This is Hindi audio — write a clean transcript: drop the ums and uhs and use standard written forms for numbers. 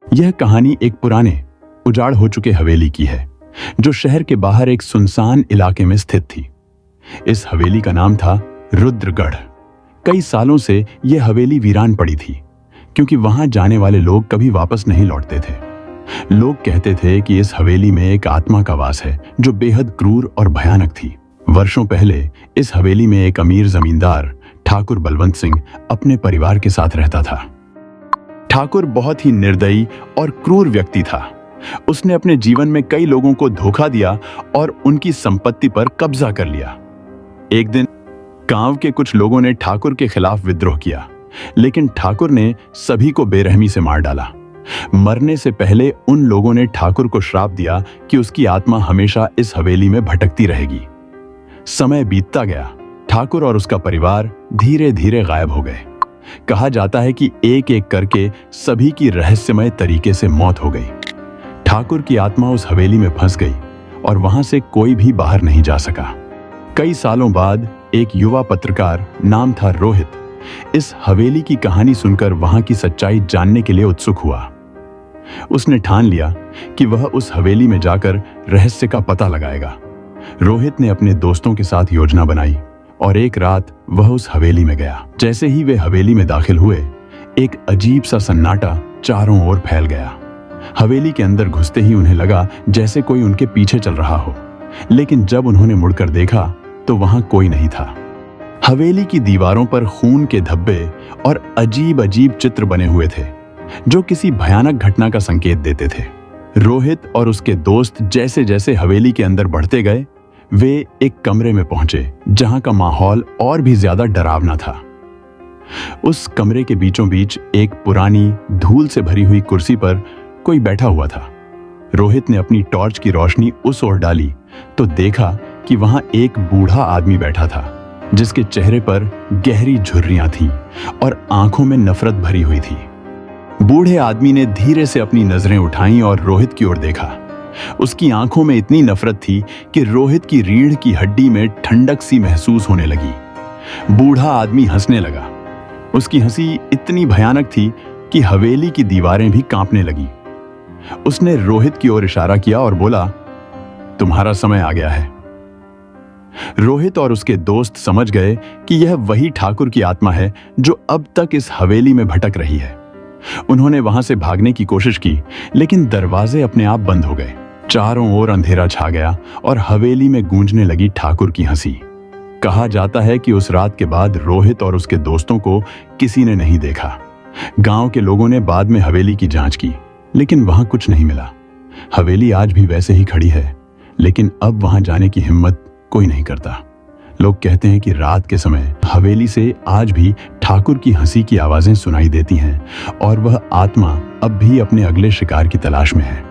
यह कहानी एक पुराने उजाड़ हो चुके हवेली की है जो शहर के बाहर एक सुनसान इलाके में स्थित थी। इस हवेली का नाम था रुद्रगढ़। कई सालों से यह हवेली वीरान पड़ी थी क्योंकि वहां जाने वाले लोग कभी वापस नहीं लौटते थे। लोग कहते थे कि इस हवेली में एक आत्मा का वास है जो बेहद क्रूर और भयानक थी। वर्षों पहले इस हवेली में एक अमीर जमींदार ठाकुर बलवंत सिंह अपने परिवार के साथ रहता था। ठाकुर बहुत ही निर्दयी और क्रूर व्यक्ति था। उसने अपने जीवन में कई लोगों को धोखा दिया और उनकी संपत्ति पर कब्जा कर लिया। एक दिन गांव के कुछ लोगों ने ठाकुर के खिलाफ विद्रोह किया, लेकिन ठाकुर ने सभी को बेरहमी से मार डाला। मरने से पहले उन लोगों ने ठाकुर को श्राप दिया कि उसकी आत्मा हमेशा इस हवेली में भटकती रहेगी। समय बीतता गया, ठाकुर और उसका परिवार धीरे धीरे गायब हो गए। कहा जाता है कि एक एक करके सभी की रहस्यमय तरीके से मौत हो गई। ठाकुर की आत्मा उस हवेली में फंस गई और वहां से कोई भी बाहर नहीं जा सका। कई सालों बाद एक युवा पत्रकार, नाम था रोहित, इस हवेली की कहानी सुनकर वहां की सच्चाई जानने के लिए उत्सुक हुआ। उसने ठान लिया कि वह उस हवेली में जाकर रहस्य का पता लगाएगा। रोहित ने अपने दोस्तों के साथ योजना बनाई और एक रात वह उस हवेली में गया। जैसे ही वे हवेली में दाखिल हुए, एक अजीब सा सन्नाटा चारों ओर फैल गया। हवेली के अंदर घुसते ही उन्हें लगा जैसे कोई उनके पीछे चल रहा हो, लेकिन जब उन्होंने मुड़कर देखा तो वहां कोई नहीं था। हवेली की दीवारों पर खून के धब्बे और अजीब अजीब चित्र बने हुए थे जो किसी भयानक घटना का संकेत देते थे। रोहित और उसके दोस्त जैसे जैसे हवेली के अंदर बढ़ते गए, वे एक कमरे में पहुंचे जहां का माहौल और भी ज्यादा डरावना था। उस कमरे के बीचों बीच एक पुरानी धूल से भरी हुई कुर्सी पर कोई बैठा हुआ था। रोहित ने अपनी टॉर्च की रोशनी उस ओर डाली तो देखा कि वहां एक बूढ़ा आदमी बैठा था जिसके चेहरे पर गहरी झुर्रियां थीं और आंखों में नफरत भरी हुई थी। बूढ़े आदमी ने धीरे से अपनी नजरें उठाईं और रोहित की ओर देखा। उसकी आंखों में इतनी नफरत थी कि रोहित की रीढ़ की हड्डी में ठंडक सी महसूस होने लगी। बूढ़ा आदमी हंसने लगा। उसकी हंसी इतनी भयानक थी कि हवेली की दीवारें भी कांपने लगी। उसने रोहित की ओर इशारा किया और बोला, तुम्हारा समय आ गया है। रोहित और उसके दोस्त समझ गए कि यह वही ठाकुर की आत्मा है जो अब तक इस हवेली में भटक रही है। उन्होंने वहां से भागने की कोशिश की, लेकिन दरवाजे अपने आप बंद हो गए। चारों ओर अंधेरा छा गया और हवेली में गूंजने लगी ठाकुर की हंसी। कहा जाता है कि उस रात के बाद रोहित और उसके दोस्तों को किसी ने नहीं देखा। गांव के लोगों ने बाद में हवेली की जांच की, लेकिन वहां कुछ नहीं मिला। हवेली आज भी वैसे ही खड़ी है, लेकिन अब वहां जाने की हिम्मत कोई नहीं करता। लोग कहते हैं कि रात के समय हवेली से आज भी ठाकुर की हंसी की आवाजें सुनाई देती हैं और वह आत्मा अब भी अपने अगले शिकार की तलाश में है।